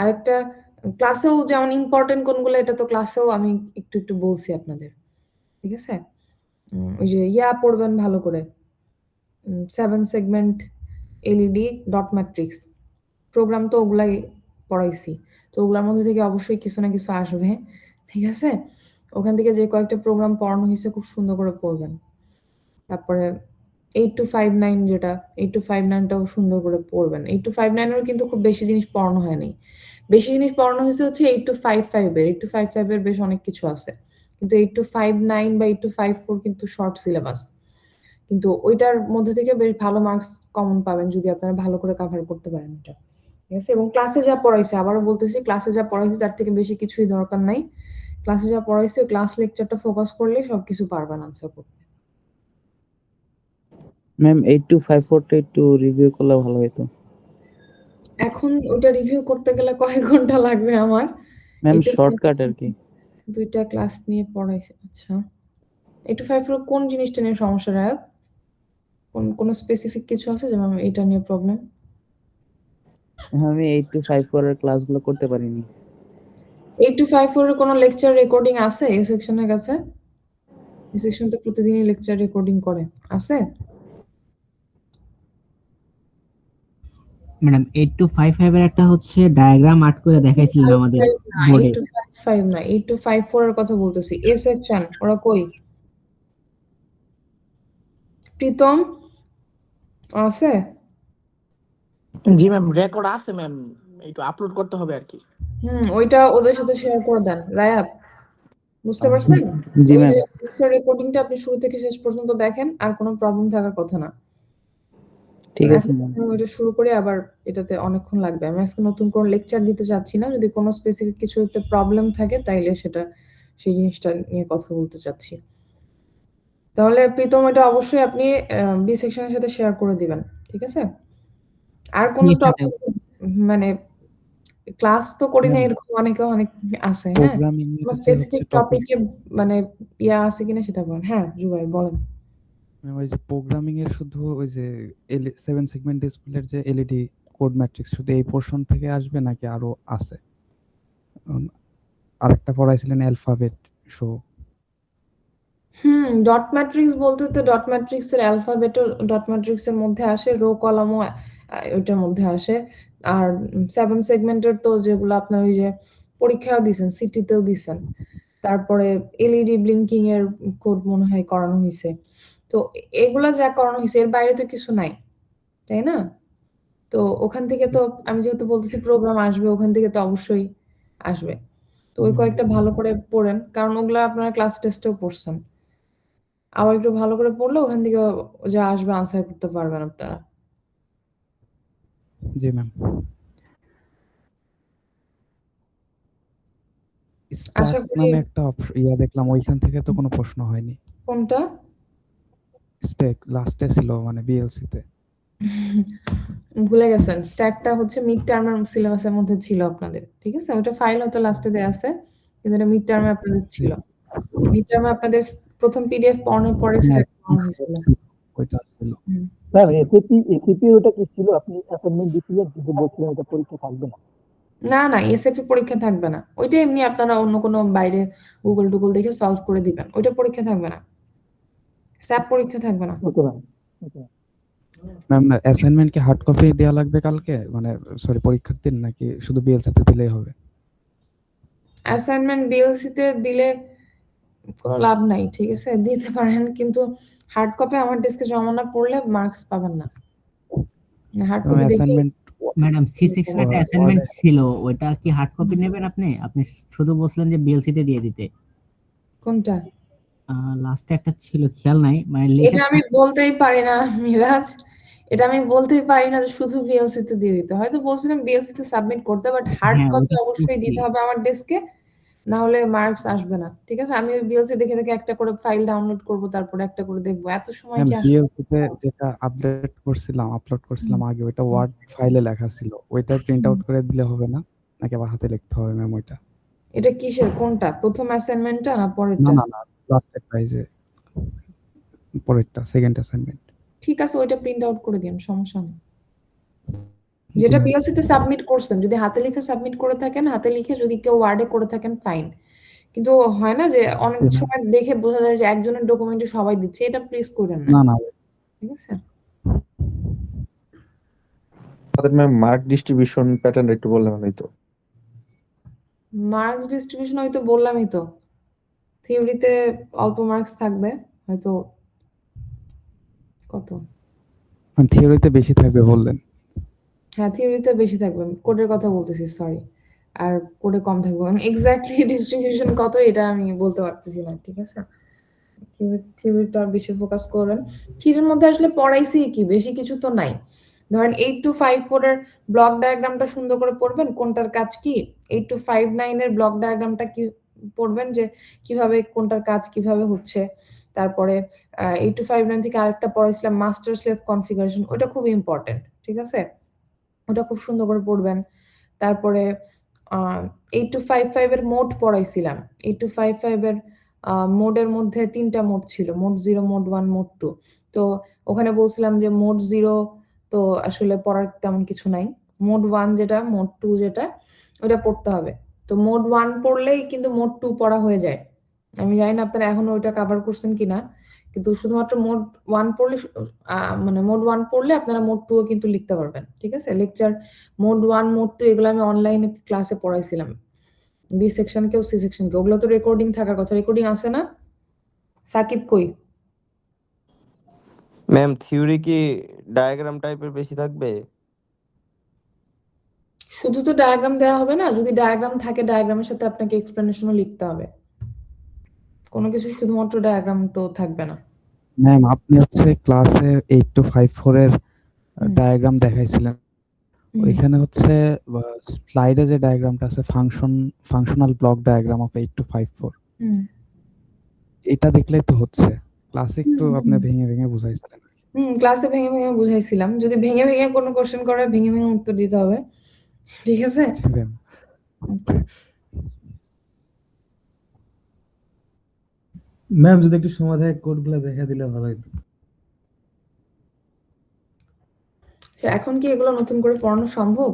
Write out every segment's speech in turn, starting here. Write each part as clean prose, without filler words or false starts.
আরেকটা ক্লাসেও যেমন ইম্পর্টেন্ট কোনগুলো এটা তো ক্লাসেও আমি একটু বলছি আপনাদের। ঠিক আছে? ওই যে পড়বেন ভালো করে। 7 segment LED dot matrix. Program তো ওগুলাই পড়াইছি। তো ওগুলার মধ্যে থেকে অবশ্যই কিছু না কিছু আসবে। ঠিক আছে? ওখান থেকে যে কয়েকটা প্রোগ্রাম পড়ানো হইছে খুব সুন্দর করে পড়বেন। তারপরে 8259 যেটা 8259 টাও সুন্দর করে পড়বেন। 8259 এরও কিন্তু খুব বেশি জিনিস পড়ানো হয় নাই। বেশি জিনিস পড়ানো হয়েছে হচ্ছে 8255 এর। 8255 এর বেশ অনেক কিছু আছে। কিন্তু 8259 বা 8254 কিন্তু শর্ট সিলেবাস। কিন্তু ওইটার মধ্যে থেকে বেশ ভালো মার্কস কমন পাবেন যদি আপনারা ভালো করে কভার করতে পারেন এটা। ঠিক আছে? এবং ক্লাসে যা পড়াইছে আবারও বলতেছি ক্লাসে যা পড়াইছে তার থেকে বেশি কিছুই দরকার নাই। ক্লাসে যা পড়াইছে ক্লাস লেকচারটা ফোকাস করলেই সবকিছু পারবেন আনসার করতে। ম্যাম 8254 টা একটু রিভিউ করলে ভালো হতো। এখন ওটা রিভিউ করতে গেলে কয়েক ঘন্টা লাগবে আমার। ম্যাম একটু শর্টকাট আর কি। 2টা ক্লাস নিয়ে পড়াইছে। আচ্ছা। 8254 কোন জিনিসটা নিয়ে সমস্যা রায়ত? কোন স্পেসিফিক কিছু আছে যে ম্যাম এটা নিয়ে প্রবলেম? আমি 8254 এর ক্লাসগুলো করতে পারিনি। 8254 এর কোনো লেকচার রেকর্ডিং আছে এই সেকশনের কাছে? এই সেকশন তো প্রতিদিনই লেকচার রেকর্ডিং করে। আছে? ম্যাডাম 8255 এর একটা হচ্ছে ডায়াগ্রাম আর্ট করে দেখাইছিলেন আমাদের 8255 না 8254 এর কথা বলতেছি। এ সেকশন ওরা কই? প্রীতম আছে? জি ম্যাম, রেকর্ড আছে ম্যাম, একটু আপলোড করতে হবে আর কি। ওইটা ওদের সাথে শেয়ার করে দেন। রায়াত বুঝতে পারছেন? জি ওই ম্যাম। রেকর্ডিংটা আপনি শুরু থেকে শেষ পর্যন্ত দেখেন আর কোনো প্রবলেম থাকার কথা না। ঠিক কারণ আছে ম্যাম। এখন ওইটা শুরু করে আবার এটাতে অনেকক্ষণ লাগবে। আমি আজকে নতুন কোনো লেকচার দিতে চাচ্ছি না। যদি কোনো স্পেসিফিক কিছুতে প্রবলেম থাকে তাইলে সেই জিনিসটা নিয়ে কথা বলতে চাচ্ছি। তাহলে প্রীতম এটা অবশ্যই আপনি বি সেকশনের সাথে শেয়ার করে দিবেন। ঠিক আছে? আর কোন টপিক মানে ক্লাস তো করি না এরকম অনেক আছে, হ্যাঁ? প্রোগ্রামিং এর কোন যে হচ্ছে স্পেসিফিক টপিকে মানে আছে কিনা সেটা বলেন। হ্যাঁ, জুবাইর বলেন। ওই যে প্রোগ্রামিং এর শুধু ওই যে 7 সেগমেন্ট ডিসপ্লের যে এলইডি কোড ম্যাট্রিক্স শুধু এই পোরশন থেকে আসবে নাকি আরো আছে? আরেকটা পড়াইছিলেন অ্যালফাবেট শো। ডট ম্যাট্রিক্স বলতে তো ডট ম্যাট্রিক্স এর অ্যালফাবেটও ডট ম্যাট্রিক্স এর মধ্যে আসে, রো কলামও ওইটার মধ্যে আসে। আর 7 সেগমেন্টের তো যেগুলো আপনার ওই যে পরীক্ষাও দিছেন, সিটিতেও দিছেন। তারপরে এলইডি ব্লিঙ্কিং এর কোড মনে হয় করানো হয়েছে। তো এগুলা যা করানো হয়েছে এর বাইরে তো কিছু নাই, তাই না? তো ওখান থেকে তো আমি যেহেতু বলতেছি প্রোগ্রাম আসবে ওখান থেকে তো অবশ্যই আসবে। তো ওই কয়েকটা ভালো করে পড়েন কারণ ওগুলা আপনারা ক্লাস টেস্টেও পড়ছেন। আবার একটু ভালো করে পড়লে ওখান থেকে যা আসবে আনসার করতে পারবেন আপনারা। জি ম্যাম। আশা স্ট্যাক করি নামে একটা দেখলাম, ওইখান থেকে তো কোনো প্রশ্ন হয়নি। কোনটা? স্ট্যাক লাস্টে ছিল মানে বিএলসি তে। ভুলে গেছেন। স্ট্যাকটা হচ্ছে মিড টার্মের সিলেবাসের মধ্যে ছিল আপনাদের। ঠিক আছে? ওটা ফাইল হয়তো লাস্টে দেয়া আছে। কিন্তু এটা মিড টার্মে আপনাদের ছিল। মিড টার্মে আপনাদের প্রথম পিডিএফ পড়ানোর পরে হ্যাঁ, স্ট্যাক পড়ানো হয়েছিল। ওইটা ছিল। স্যার এসএপি ওটা কি ছিল? আপনি অ্যাসাইনমেন্ট দিছিলেন কিন্তু বলছিলেন এটা পরীক্ষা থাকবে না। না, এসএপি পরীক্ষা থাকবে না। ওইটা এমনি আপনারা অন্য কোনো বাইরে গুগল দেখে সলভ করে দিবেন। ওইটা পরীক্ষা থাকবে না। স্যাপ পরীক্ষা থাকবে না। Okay ma'am. Okay ma'am assignment কি হার্ড কপি দেয়া লাগবে কালকে, মানে সরি পরীক্ষার দিন, নাকি শুধু বিএলসি তে দিলেই হবে? অ্যাসাইনমেন্ট বিএলসি তে দিলে কোনো লাভ নাই। ঠিক আছে? দিতে পারেন কিন্তু হার্ড কপি আমার ডেস্কে জমা না পড়লে মার্কস পাবেন না। হার্ড কপি দেখে অ্যাসাইনমেন্ট ম্যাডাম সি সেকশনে একটা অ্যাসাইনমেন্ট ছিল, ওইটা কি হার্ড কপি নেবেন আপনি? আপনি শুধু বলছিলেন যে বিএলসি তে দিয়ে দিতে। কোনটা? লাস্টে একটা ছিল খেয়াল নাই, মানে লিখে এটা আমি বলতেই পারি না মিরাজ। এটা আমি বলতেই পারি না যে শুধু বিএলসি তে দিয়ে দিতে। হয়তো বলছিলাম বিএলসি তে সাবমিট করতে বাট হার্ড হ্যাঁ কপি ওটা অবশ্যই করছি। দিতে হবে আমার ডেস্কে। না হলে মার্কস আসবে না। ঠিক আছে? আমি ওই বিএলসি দেখে একটা করে ফাইল ডাউনলোড করব তারপরে একটা করে দেখব। এত সময় ম্যাম কি আসছে? বিএলসি তে যেটা আপলোড করছিলাম আগে, ওইটা ওয়ার্ড ফাইলে লেখা ছিল, ওইটা প্রিন্ট আউট করে দিলে হবে না নাকি আবার হাতে লিখতে হবে ম্যাম ওইটা? এটা কিসের কোনটা? প্রথম অ্যাসাইনমেন্টটা না না পরেরটা? না না, লাস্টেরটা, এই যে পরেরটা, সেকেন্ড অ্যাসাইনমেন্ট। ঠিক আছে ওইটা প্রিন্ট আউট করে দিন, সমস্যা নেই। যেটা জি। পিএলসিতে সাবমিট করছেন, যদি হাতে লিখে সাবমিট করে থাকেন, হাতে লিখে যদি কেউ ওয়ার্ডে করে থাকেন ফাইন। কিন্তু হয় না যে অনেক জি, সময় দেখে বোঝা যায় যে একজনের ডকুমেন্টে সবাই দিচ্ছে, এটা প্লিজ করেন না। না না ঠিক আছে? তাদের ম্যাম মার্ক ডিস্ট্রিবিউশন প্যাটার্ন একটু বললে ভালো হতো। মার্কস ডিস্ট্রিবিউশন হয়তো বললামই তো। থিওরিতে অল্প মার্কস থাকবে, হয়তো কত? থিওরিতে বেশি থাকবে বললেন। হ্যাঁ, থিওরিতে বেশি থাকবে। কোডের কথা বলতেছি, সরি। আর কোডে কম থাকবে। মানে এক্সাক্টলি ডিস্ট্রিবিউশন কত এটা আমি বলতে পারতেছি না। ঠিক আছে? থিওরিটা আর বেশি ফোকাস করেন। থিওরির মধ্যে আসলে পড়াইছি কি, বেশি কিছু তো নাই। ধরেন 8254 এর ব্লক ডায়াগ্রামটা সুন্দর করে পড়বেন, কোনটার কাজ কি। 8259 এর ব্লক ডায়াগ্রামটা কি পড়বেন, যে কিভাবে কোনটার কাজ কিভাবে হচ্ছে। তারপরে 8259 থেকে আরেকটা পড়াইছিলাম মাস্টার স্লেভ কনফিগারেশন, ওটা খুব ইম্পর্টেন্ট। ঠিক আছে? ওটা খুব সুন্দর করে পড়বেন। তারপরে 8255 এর মোড পড়াইছিলাম। 8255 এর মোডের মধ্যে ৩টা মোড ছিল। Mode 0, mode 1, mode 2। তো ওখানে বলছিলাম যে মোড 0 তো আসলে পড়ার তেমন কিছু নাই। মোড 1 যেটা, মোড 2 যেটা, ওটা পড়তে হবে। তো মোড 1 পড়লেই কিন্তু মোড 2 পড়া হয়ে যায়। আমি জানি না আপনারা এখনো ওইটা কভার করছেন কিনা। কিন্তু শুধুমাত্র মোড 1 পড়লে মানে মোড 1 পড়লে আপনারা মোড 2 ও কিন্তু লিখতে পারবেন। ঠিক আছে? লেকচার মোড 1, মোড 2 এগুলো আমি অনলাইনে ক্লাসে পড়াইছিলাম। বি সেকশন কেও সি সেকশন কেও। ওগুলো তো রেকর্ডিং থাকার কথা। রেকর্ডিং আছে না? সাকিব কই? ম্যাম থিওরি কি ডায়াগ্রাম টাইপের বেশি থাকবে? শুধু তো ডায়াগ্রাম দেওয়া হবে না। যদি ডায়াগ্রাম থাকে, ডায়াগ্রামের সাথে আপনাকে এক্সপ্লেনেশনও লিখতে হবে। কোনো কিছু শুধুমাত্র ডায়াগ্রাম তো থাকবে না। ম্যাম আপনি হচ্ছে ক্লাসে 8254 এর হুম, ডায়াগ্রাম দেখাইছিলেন। হুম, ওইখানে হচ্ছে স্লাইডে যে ডায়াগ্রামটা আছে ফাংশনাল ব্লক ডায়াগ্রাম অফ 8254, হুম, এটা দেখলেই তো হচ্ছে। ক্লাসে একটু হুম, আপনি হুম। ভেঙে ভেঙে বুঝাইছিলেন। ক্লাসে ভেঙে ভেঙে বুঝাইছিলাম। যদি ভেঙে ভেঙে কোনো কোশ্চেন করে, ভেঙে ভেঙে উত্তর দিতে হবে। ঠিক আছে? জি ম্যাম। ওকে। ম্যাম যদি একটু সময় থাকে কোডগুলো দেখা দিলে ভালো হতো। তো এখন কি এগুলো নতুন করে পড়ানো সম্ভব?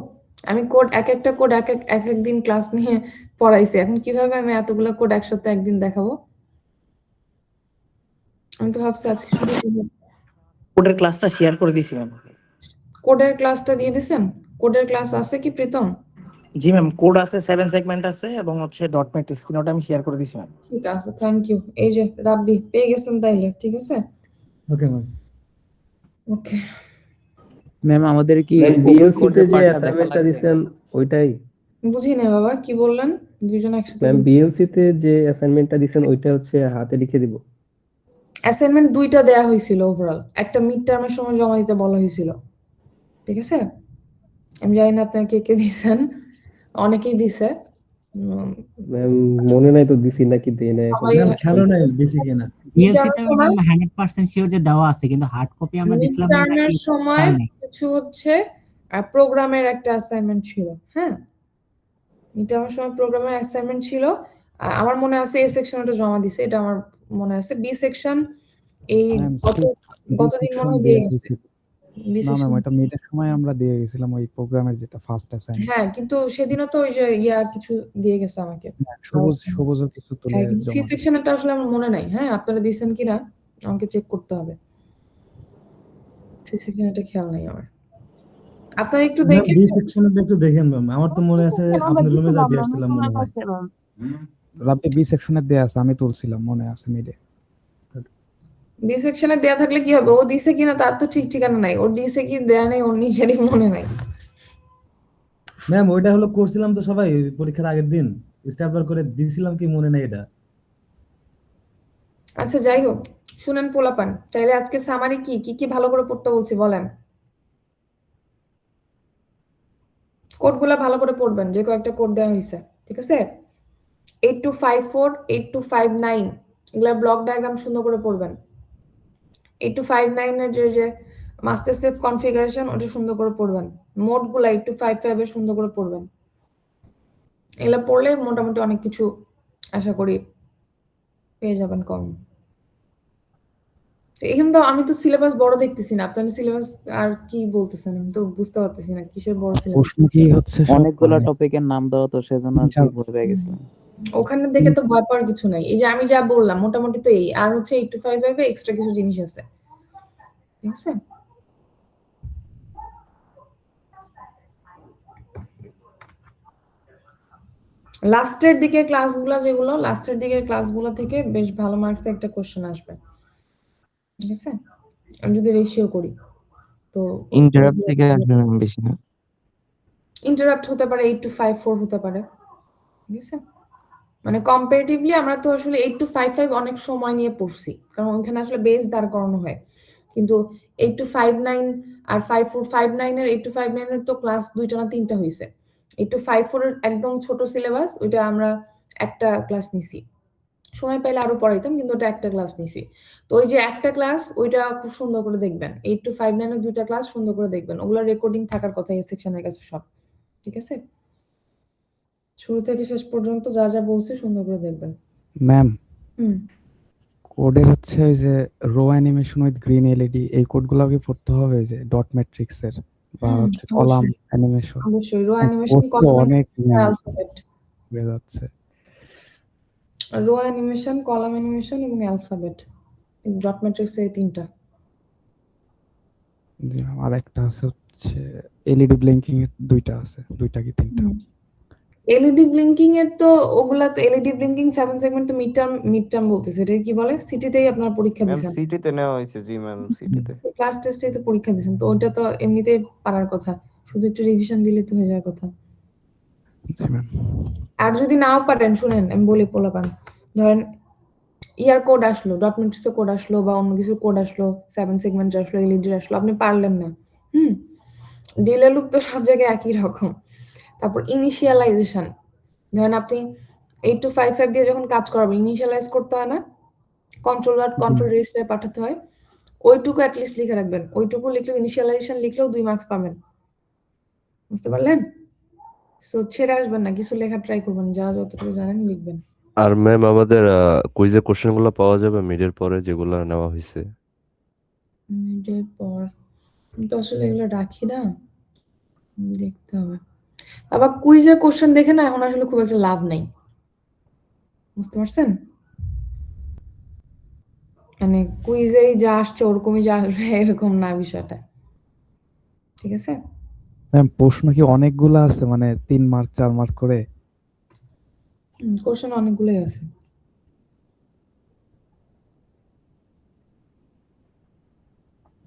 আমি কোড একটা কোড এক এক দিন ক্লাস নিয়ে পড়াইছি। এখন কিভাবে আমি এতগুলো কোড একসাথে একদিন দেখাবো? আমি তো ভাবছি আজকে শুধু কোডের ক্লাসটা শেয়ার করে দিছি ম্যাম। কোডের ক্লাসটা দিয়ে দিছেন? কোডের ক্লাস আছে কি প্রীতম? জি ম্যাম, কোড আছে, 7 সেগমেন্ট আছে এবং হচ্ছে ডট ম্যাট্রিক্স, তিনটা আমি শেয়ার করে দিছি ম্যাম। ঠিক আছে, থ্যাংক ইউ। এই যে রাব্বি পেয়ে গেছেন তাইলে। ঠিক আছে? Okay ma'am. ওকে। ম্যাম আমাদের কি ম্যাম ওপেন বিএলসি তে কোডের যে পার্টটা দেখা অ্যাসাইনমেন্টটা লাগবে? দিছেন ওইটাই? বুঝি না বাবা, কি বললেন? দুইজন একসাথে ম্যাম বলছি। বিএলসি তে যে অ্যাসাইনমেন্টটা দিছেন ওইটা হচ্ছে হাতে লিখে দিব? অ্যাসাইনমেন্ট 2টা দেয়া হয়েছিল ওভারঅল। একটা মিড টার্মের সময় জমা দিতে বলা হয়েছিল। ঠিক আছে? আমি জানি না আপনারা কে কে দিছেন। অনেকেই দিছে। ম্যাম মনে নাই তো দিছি নাকি দেই নাই এখন। সবাই ম্যাম খেলো নাই দিছি কিনা। মিড বিএলসি টার্মের তে সময়, ম্যাম 100% শিওর যে দেওয়া আছে, কিন্তু হার্ড কপি আমরা মিড দিছিলাম টার্মের নাকি সময় হয় নাই। কিছু হচ্ছে প্রোগ্রামের একটা অ্যাসাইনমেন্ট ছিল। হ্যাঁ, মিড টার্মের সময় প্রোগ্রামের অ্যাসাইনমেন্ট ছিল। আমার মনে আছে এ সেকশন ওটা জমা দিছে, এটা আমার মনে আছে। বি সেকশন এই ম্যাম গতদিন মনে সেকশন হয় দিয়ে দেয়া গেছে। হয়েছিল। বি না ম্যাম সেকশন। ওইটা মিডের সময় আমরা দিয়ে গেছিলাম ওই প্রোগ্রামের যেটা ফার্স্ট অ্যাসাইনমেন্ট। হ্যাঁ, কিন্তু সেদিনও তো ওই যে কিছু দিয়ে গেছে আমাকে। সবুজও কিছু তুলে হ্যাঁ, কিন্তু সি জমা দিয়েছে। সেকশনেরটা আসলে আমার মনে নাই। হ্যাঁ, আপনারা দিছেন কিনা আমাকে চেক করতে হবে। সি সেকশনেরটা খেয়াল নাই আমার। আপনারা একটু ম্যাম দেখে বি সেকশনটা একটু দেখেন ম্যাম, আমার তো মনে আছে আপনার রুমে যা দিয়ে আসছিলাম মনে হয়। রাব্বি বি সেকশনের দেয়া আছে, আমি তুলছিলাম মনে আছে মিডে। বি সেকশনে দেয়া থাকলে কি হবে? ও দিছে কিনা তার তো ঠিক ঠিকানা নাই। ওর দিছে কি দেয়া নাই ওর নিজেরই মনে নাই। ম্যাম ওইটা হলো করছিলাম তো সবাই ওই পরীক্ষার আগের দিন, স্ট্যাপলার করে দিছিলাম কি মনে নেই এটা। আচ্ছা যাই হোক, শুনেন পোলাপান, তাইলে আজকে সামারি কি ভালো করে পড়তে বলছি বলেন। কোডগুলা ভালো করে পড়বেন, যে কয়েকটা কোড দেওয়া হয়েছে। ঠিক আছে? 8254, 8259 এগুলা ব্লক ডায়াগ্রাম সুন্দর করে পড়বেন। 8259 এর যে মাস্টার স্লেভ কনফিগারেশন ওটা সুন্দর করে পড়বেন। মোডগুলা 8255 এর সুন্দর করে পড়বেন। এগুলা পড়লে মোটামুটি অনেক কিছু আশা করি পেয়ে যাবেন কম। তো এখানে তো আমি তো সিলেবাস বড় দেখতেছি না। আপনার সিলেবাস আর কি বলতেছেন? আমি তো বুঝতে পারতেছি না কিসের বড় সিলেবাস। প্রশ্ন কি হচ্ছে সব অনেকগুলা মানে টপিকের নাম দেওয়া তো সেজন্য আর কি তিন-চার ভয় পেয়ে গেছিলাম। ওখানে দেখে তো ভয় পাওয়ার কিছু নাই। এই যে আমি যা বললাম মোটামুটি তো এই। আর হচ্ছে 8 to 5 এ এক্সট্রা কিছু জিনিস আছে। ঠিক আছে? লাস্টের দিকের ক্লাসগুলা যেগুলো, লাস্টের দিকের ক্লাসগুলো থেকে বেশ ভালো মার্কসে একটা কোয়েশ্চেন আসবে। ঠিক আছে? আমি যদি রেশিও করি। তো ইন্টারাপ্ট থেকে আসবে ম্যাম বেশি না। ইন্টারাপ্ট হতে পারে 8 to 5 4 হতে পারে। ঠিক আছে? মানে কম্পারেটিভলি আমরা তো আসলে 8 to 5 5 অনেক সময় নিয়ে পড়ছি। কারণ ওখানে আসলে বেস দাঁড় করানো হয়। কিন্তু 8 to 5 9 আর 5 4 5 9 এর 8 to 5 9 এর তো ক্লাস 2টা না 3টা হইছে। 8 to 5 4 এর একদম ছোট সিলেবাস ওইটা আমরা একটা ক্লাস নিছি। সময় পাইলে আরো পড়াইতাম কিন্তু ওটা একটা ক্লাস নিছি। তো ওই যে একটা ক্লাস ওইটা খুব সুন্দর করে দেখবেন। 8 to 5 9 এর দুইটা ক্লাস সুন্দর করে দেখবেন। ওগুলা রেকর্ডিং থাকার কথা এই সেকশনের কাছে সব। ঠিক আছে? শুরু থেকে শেষ পর্যন্ত যা যা বলছি সুন্দর করে দেখবেন। ম্যাম হুম। কোডের হচ্ছে ওই যে row animation with green LED এই কোডগুলো কি পড়তে হবে ওই যে ডট ম্যাট্রিক্স এর বা হচ্ছে কলাম অবশ্যই অ্যানিমেশন অবশ্যই রো কোড অ্যানিমেশন তো কলাম অনেক অ্যালফাবেট হয়ে যাচ্ছে। রো অ্যানিমেশন কলাম অ্যানিমেশন এবং অ্যালফাবেট ডট ম্যাট্রিক্স এই তিনটা। জি ম্যাম, আর একটা আছে হচ্ছে এলইডি ব্লিঙ্কিং এর দুইটা আছে, দুইটা কি তিনটা? এলইডি ব্লিঙ্কিং এর তো ওগুলা তো এলইডি ব্লিঙ্কিং 7 সেগমেন্ট তো মিড টার্ম বলতেছে। এটা কি বলে? সিটিতেই আপনার পরীক্ষা ম্যাম দিয়েছেন। সিটিতে নেওয়া হয়েছে, জি ম্যাম সিটিতে। ক্লাস টেস্টেই তো পরীক্ষা দিয়েছেন। তো ওটা তো এমনিতেই পারার কথা। শুধু একটু রিভিশন দিলে তো হয়ে যাওয়ার কথা। জি ম্যাম। আর যদি নাও পারেন শুনেন আমি বলি পোলাপান। ধরেন ইয়ার কোড আসলো, ডট ম্যাট্রিক্সের কোড আসলো বা অন্য কিছু কোড আসলো, 7 সেগমেন্টের আসলো, এলইডি আসলো, আপনি পারলেন না। ডিলে লুপ তো সব জায়গায় একই রকম। তারপর ইনিশিয়ালাইজেশন। ধরেন আপনি 8 to 5 5 দিয়ে যখন কাজ করাবেন ইনিশিয়ালাইজ করতে হয় না? কন্ট্রোল ওয়ার্ড কন্ট্রোল রেজিস্টারে পাঠাতে হয়। ওইটুকু এট লিস্ট লিখে রাখবেন। ওইটুকু লিখলেও ইনিশিয়ালাইজেশন লিখলেও 2 মার্কস পাবেন। বুঝতে পারলেন? সো ছেড়ে আসবেন না। কিছু লেখার ট্রাই করবেন। যা যতটুকু জানেন লিখবেন। আর ম্যাম আমাদের কুইজের কোশ্চেনগুলো পাওয়া যাবে মিডের পরে যেগুলো নেওয়া হয়েছে? মিডের পর আমি তো আসলে এগুলো রাখি না। দেখতে হবে। আবার কুইজের কোশ্চেন দেখে না এখন আসলে খুব একটা লাভ নাই। বুঝতে পারছেন? মানে কুইজেই যা আসছে ওরকমই যা আসবে এরকম না বিষয়টা। ঠিক আছে? ম্যাম প্রশ্ন কি অনেকগুলো আছে মানে 3 মার্ক 4 মার্ক করে? কোশ্চেন অনেকগুলোই আছে।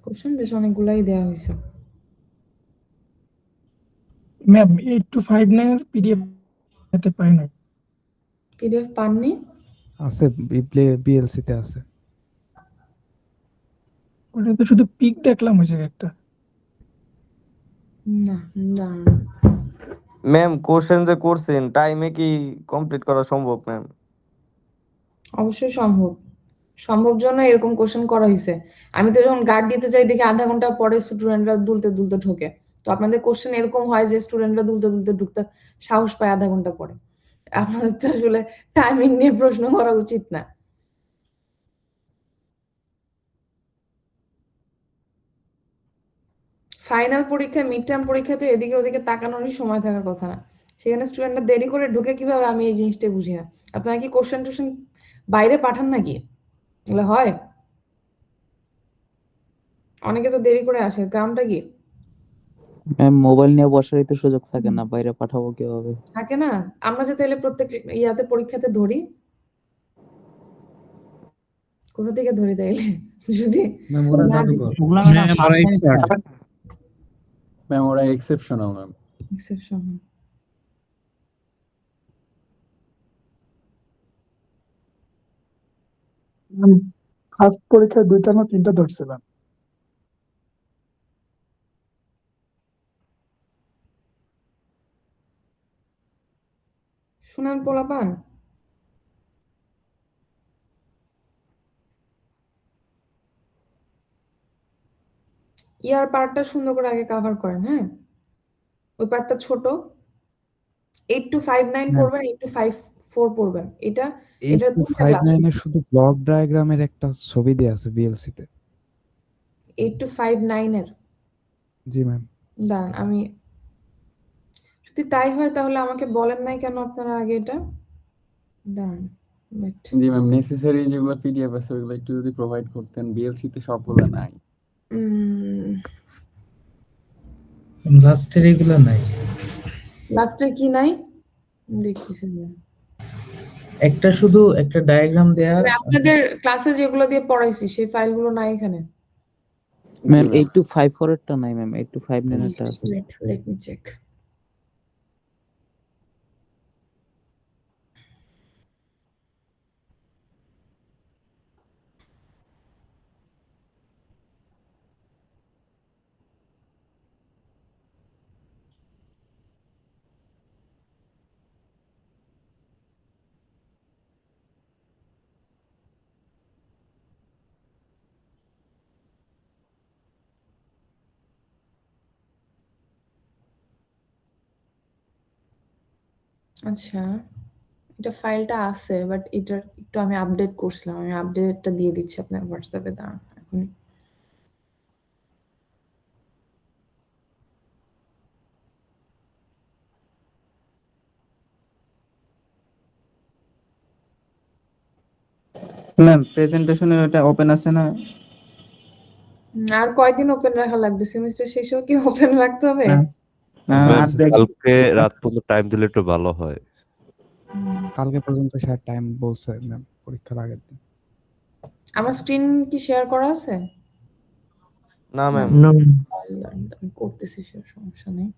কোশ্চেন বেশ অনেকগুলাই দেওয়া হয়েছে। ম্যাম 8 to 5 9 এর পিডিএফ হাতে পাই নাই। পিডিএফ পাননি? আছে বিএলসি তে আছে। ওটা তো শুধু পিক দেখলাম ওই জায়গায় একটা। না, না। ম্যাম কোশ্চেন যে করছেন টাইমে কি কমপ্লিট করা সম্ভব ম্যাম? অবশ্যই সম্ভব। সম্ভব জন্য এরকম কোশ্চেন করা হয়েছে। আমি তো যখন গার্ড দিতে যাই দেখি আধা ঘন্টা পরে স্টুডেন্টরা দুলতে দুলতে ঢোকে। তো আপনাদের কোশ্চেন এরকম হয় যে স্টুডেন্টরা দুলতে দুলতে ঢুকতে সাহস পায় আধা ঘন্টা পরে। আপনাদের তো আসলে টাইমিং নিয়ে প্রশ্ন করা উচিত না। ফাইনাল পরীক্ষা মিড টার্ম পরীক্ষাতে এদিকে ওদিকে তাকানোরই সময় থাকার কথা না। সেখানে স্টুডেন্টরা দেরি করে ঢুকে কিভাবে আমি এই জিনিসটা বুঝি না। আপনারা কি কোশ্চেন টোশ্চেন বাইরে পাঠান নাকি? এগুলো হয়? অনেকে তো দেরি করে আসে। কারণটা কি? ম্যাম মোবাইল নিয়ে বসারই তো সুযোগ থাকে না, বাইরে পাঠাবো কিভাবে? থাকে না? আমরা যে তাহলে প্রত্যেক ইয়াতে পরীক্ষাতে ধরি। কোথা থেকে ধরি তাইলে? যদি ম্যাম ওরা না জাদুকর। ওগুলা ম্যাডাম ফার্স্ট সেমিস্টার। ম্যাম ওরা এক্সেপশনাল ম্যাম। এক্সেপশন। ফার্স্ট পরীক্ষায় 2টা না 3টা ধরছিলাম। শুনান পোলাপান? ইয়ার পার্টটা সুন্দর করে আগে কভার করেন, হ্যাঁ? ওই পার্টটা ছোট। 8 to 5 9 পড়বেন, 8 to 5 4 পড়বেন। এটা 8 to দুইটা 5 ক্লাস। 9 এর শুধু ব্লক ডায়াগ্রামের একটা ছবি দেয়া আছে বিএলসি তে। 8259 এর জি ম্যাম। দাঁড়ান আমি যদি তাই হয় তাহলে আমাকে বলেন নাই কেন আপনারা আগে এটা? দাঁড়ান wait. জি ম্যাম, নেসেসারি যেগুলো পিডিএফ আছে ওগুলো একটু যদি প্রোভাইড করতেন, বিএলসি তে সবগুলো নাই। উম, লাস্টের এগুলো নাই, লাস্টে কি নাই দেখতেছি না। একটা শুধু একটা ডায়াগ্রাম দেয়া। মানে আপনাদের ক্লাসে যেগুলো দিয়ে পড়াইছি সেই ফাইলগুলো নাই এখানে। ম্যাম 8254 এরটা নাই ম্যাম, 8259 এরটা আছে। Let me check. আচ্ছা এটা ফাইলটা আছে বাট এটা একটু আমি আপডেট করছিলাম, আমি আপডেটটা দিয়ে দিচ্ছি আপনার হোয়াটসঅ্যাপে। দাঁড়ান এখন ম্যাম প্রেজেন্টেশনের ওটা ওপেন আছে না? আর কয়দিন ওপেন রাখা লাগবে? সেমিস্টার শেষেও কি ওপেন রাখতে হবে? ম্যাম কালকে রাত পর্যন্ত টাইম দিলে একটু ভালো হয়। কালকে পর্যন্ত স্যার টাইম বলছে ম্যাম, পরীক্ষার আগের দিন। আমার স্ক্রিন কি শেয়ার করা আছে? না ম্যাম। করতেছি, সমস্যা নেই।